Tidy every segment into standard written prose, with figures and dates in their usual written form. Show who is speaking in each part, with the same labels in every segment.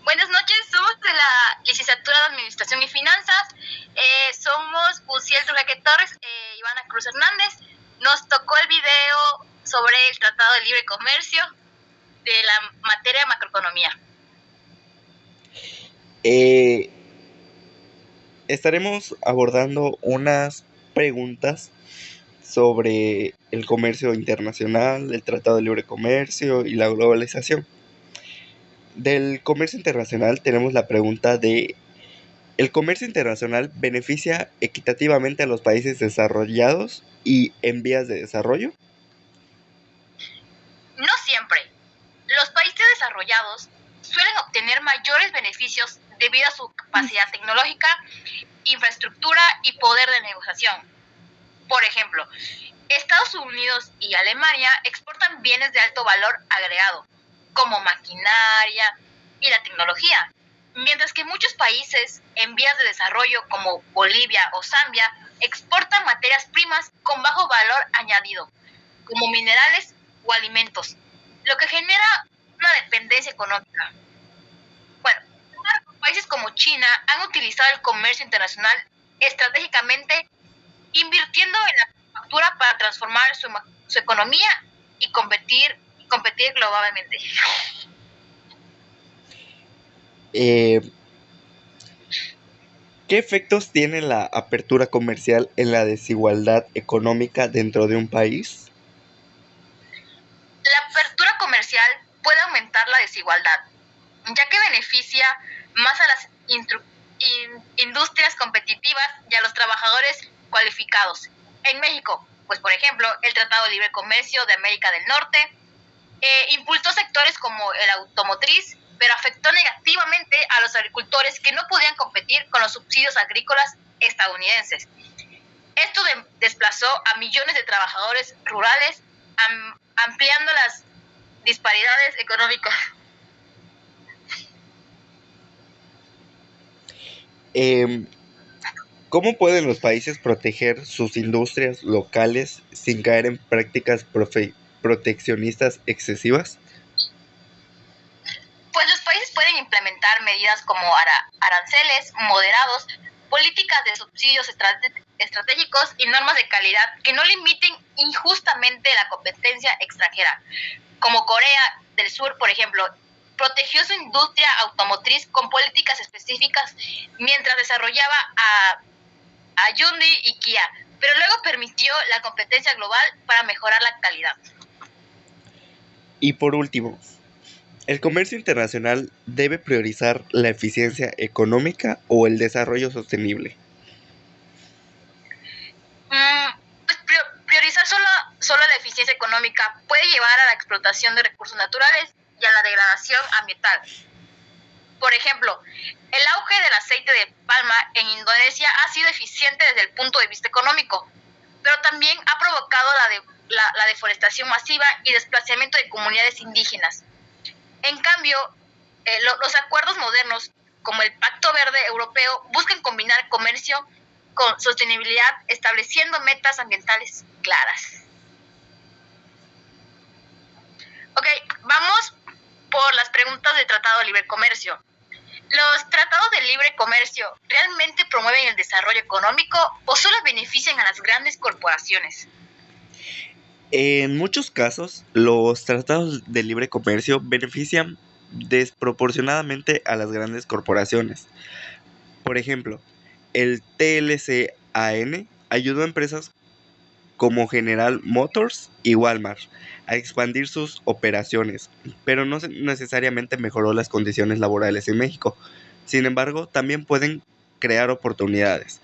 Speaker 1: Buenas noches, somos de la licenciatura de Administración y Finanzas. Somos Uciel Turraque Torres, Ivana Cruz Hernández. Nos tocó el video sobre el Tratado de Libre Comercio de la materia de macroeconomía.
Speaker 2: Estaremos abordando unas preguntas sobre el comercio internacional, el Tratado de Libre Comercio y la globalización. Del comercio internacional tenemos la pregunta de: ¿el comercio internacional beneficia equitativamente a los países desarrollados y en vías de desarrollo?
Speaker 1: No siempre. Los países desarrollados suelen obtener mayores beneficios debido a su capacidad tecnológica, infraestructura y poder de negociación. Por ejemplo, Estados Unidos y Alemania exportan bienes de alto valor agregado, como maquinaria y la tecnología, mientras que muchos países en vías de desarrollo, como Bolivia o Zambia, exportan materias primas con bajo valor añadido, como minerales o alimentos, lo que genera una dependencia económica. Bueno, países como China han utilizado el comercio internacional estratégicamente, invirtiendo en la manufactura para transformar su economía y competir globalmente.
Speaker 2: ¿Qué efectos tiene la apertura comercial en la desigualdad económica dentro de un país?
Speaker 1: La apertura comercial puede aumentar la desigualdad, ya que beneficia más a las industrias competitivas y a los trabajadores cualificados. En México, pues por ejemplo, el Tratado de Libre Comercio de América del Norte impulsó sectores como el automotriz, pero afectó negativamente a los agricultores que no podían competir con los subsidios agrícolas estadounidenses. Esto desplazó a millones de trabajadores rurales, ampliando las disparidades económicas.
Speaker 2: ¿Cómo pueden los países proteger sus industrias locales sin caer en prácticas proteccionistas excesivas?
Speaker 1: Pues los países pueden implementar medidas como aranceles moderados, políticas de subsidios estratégicos y normas de calidad que no limiten injustamente la competencia extranjera. Como Corea del Sur, por ejemplo, protegió su industria automotriz con políticas específicas mientras desarrollaba a Hyundai y Kia, pero luego permitió la competencia global para mejorar la calidad.
Speaker 2: Y por último, ¿el comercio internacional debe priorizar la eficiencia económica o el desarrollo sostenible?
Speaker 1: Pues priorizar solo la eficiencia económica puede llevar a la explotación de recursos naturales y a la degradación ambiental. Por ejemplo, el auge del aceite de palma en Indonesia ha sido eficiente desde el punto de vista económico, pero también ha provocado la deforestación masiva y desplazamiento de comunidades indígenas. En cambio, los acuerdos modernos, como el Pacto Verde Europeo, buscan combinar comercio con sostenibilidad, estableciendo metas ambientales claras. Ok, vamos por las preguntas del Tratado de Libre Comercio. ¿Los tratados de libre comercio realmente promueven el desarrollo económico o solo benefician a las grandes corporaciones?
Speaker 2: En muchos casos, los tratados de libre comercio benefician desproporcionadamente a las grandes corporaciones. Por ejemplo, el TLCAN ayudó a empresas como General Motors y Walmart a expandir sus operaciones, pero no necesariamente mejoró las condiciones laborales en México. Sin embargo, también pueden crear oportunidades.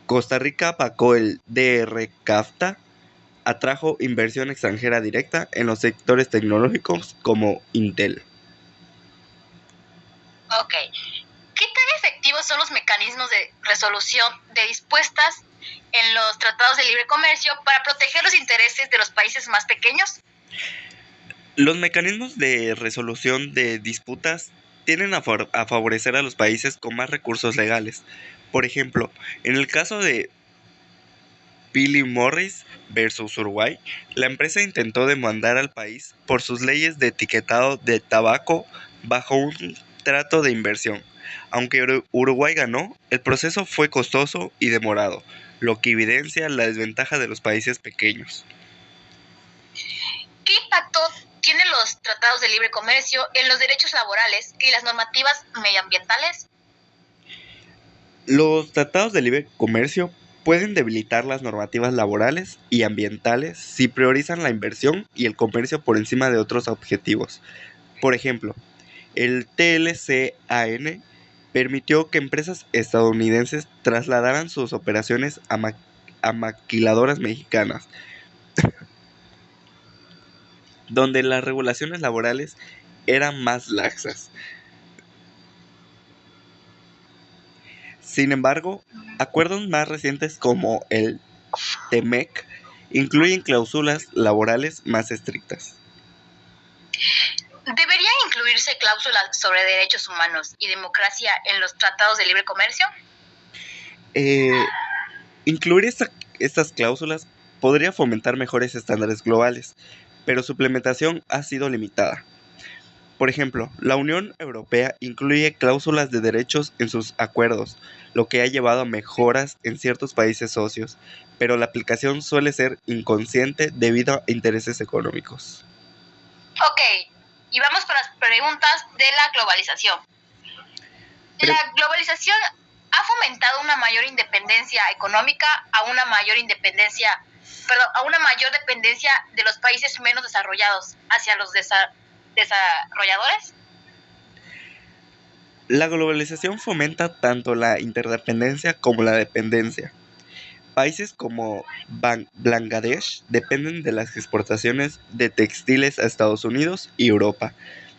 Speaker 2: Costa Rica pacó el DR-CAFTA, atrajo inversión extranjera directa en los sectores tecnológicos como Intel.
Speaker 1: Ok. ¿Qué tan efectivos son los mecanismos de resolución de disputas en los tratados de libre comercio para proteger los intereses de los países más pequeños?
Speaker 2: Los mecanismos de resolución de disputas tienden a favorecer a los países con más recursos legales. Por ejemplo, en el caso de Philip Morris versus Uruguay, la empresa intentó demandar al país por sus leyes de etiquetado de tabaco bajo un trato de inversión. Aunque Uruguay ganó, el proceso fue costoso y demorado, lo que evidencia la desventaja de los países pequeños.
Speaker 1: ¿Qué impacto tienen los tratados de libre comercio en los derechos laborales y las normativas medioambientales?
Speaker 2: Los tratados de libre comercio pueden debilitar las normativas laborales y ambientales si priorizan la inversión y el comercio por encima de otros objetivos. Por ejemplo, el TLCAN permitió que empresas estadounidenses trasladaran sus operaciones a maquiladoras mexicanas, donde las regulaciones laborales eran más laxas. Sin embargo, acuerdos más recientes como el TEMEC incluyen cláusulas laborales más estrictas.
Speaker 1: ¿Deberían incluirse cláusulas sobre derechos humanos y democracia en los tratados de libre comercio?
Speaker 2: Incluir estas cláusulas podría fomentar mejores estándares globales, pero su implementación ha sido limitada. Por ejemplo, la Unión Europea incluye cláusulas de derechos en sus acuerdos, lo que ha llevado a mejoras en ciertos países socios, pero la aplicación suele ser inconsciente debido a intereses económicos.
Speaker 1: Ok, y vamos con las preguntas de la globalización. La globalización ha fomentado una mayor independencia económica a una mayor dependencia de los países menos desarrollados hacia los desarrolladores.
Speaker 2: La globalización fomenta tanto la interdependencia como la dependencia. Países como Bangladesh dependen de las exportaciones de textiles a Estados Unidos y Europa,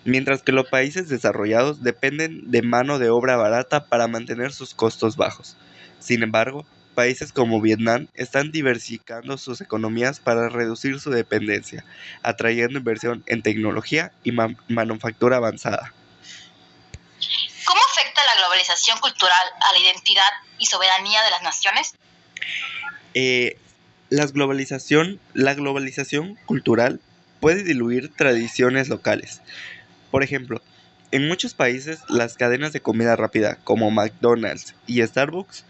Speaker 2: mientras que los países desarrollados dependen de mano de obra barata para mantener sus costos bajos. Sin embargo, países como Vietnam están diversificando sus economías para reducir su dependencia, atrayendo inversión en tecnología y manufactura avanzada.
Speaker 1: ¿Cómo afecta la globalización cultural a la identidad y soberanía de las naciones?
Speaker 2: La globalización cultural puede diluir tradiciones locales. Por ejemplo, en muchos países las cadenas de comida rápida como McDonald's y Starbucks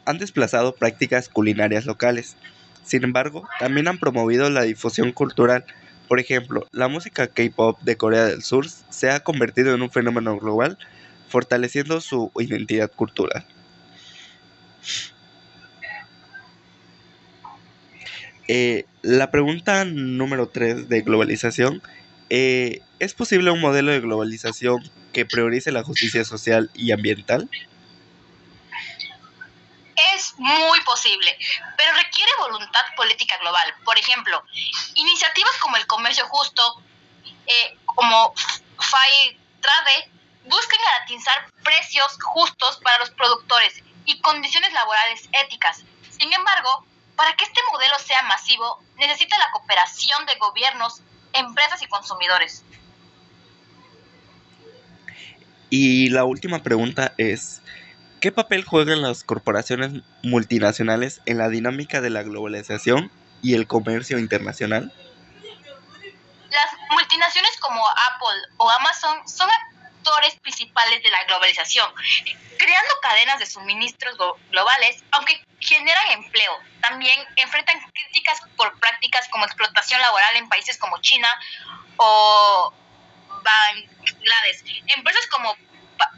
Speaker 2: han desplazado prácticas culinarias locales. Sin embargo, también han promovido la difusión cultural. Por ejemplo, la música K-pop de Corea del Sur se ha convertido en un fenómeno global, fortaleciendo su identidad cultural. La pregunta número 3 de globalización. ¿Es posible un modelo de globalización que priorice la justicia social y ambiental?
Speaker 1: Es muy posible, pero requiere voluntad política global. Por ejemplo, iniciativas como el comercio justo, como Fair Trade, buscan garantizar precios justos para los productores y condiciones laborales éticas. Sin embargo, para que este modelo sea masivo, necesita la cooperación de gobiernos, empresas y consumidores.
Speaker 2: Y la última pregunta es, ¿qué papel juegan las corporaciones multinacionales en la dinámica de la globalización y el comercio internacional?
Speaker 1: Las multinacionales como Apple o Amazon son actores principales de la globalización, creando cadenas de suministros globales, aunque generan empleo. También enfrentan críticas por prácticas como explotación laboral en países como China o Bangladesh. Empresas como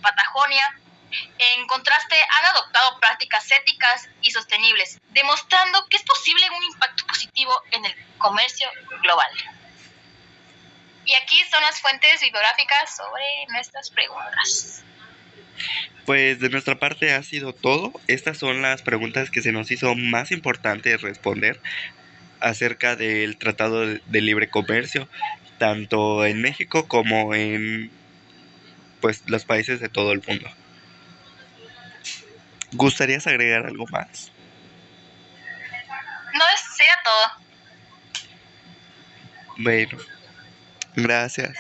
Speaker 1: Patagonia, en contraste, han adoptado prácticas éticas y sostenibles, demostrando que es posible un impacto positivo en el comercio global. Y aquí son las fuentes bibliográficas sobre nuestras preguntas.
Speaker 2: Pues de nuestra parte ha sido todo. Estas son las preguntas que se nos hizo más importantes responder acerca del Tratado de Libre Comercio, tanto en México como en los países de todo el mundo. ¿Gustarías agregar algo más?
Speaker 1: No, sería todo.
Speaker 2: Bueno, gracias.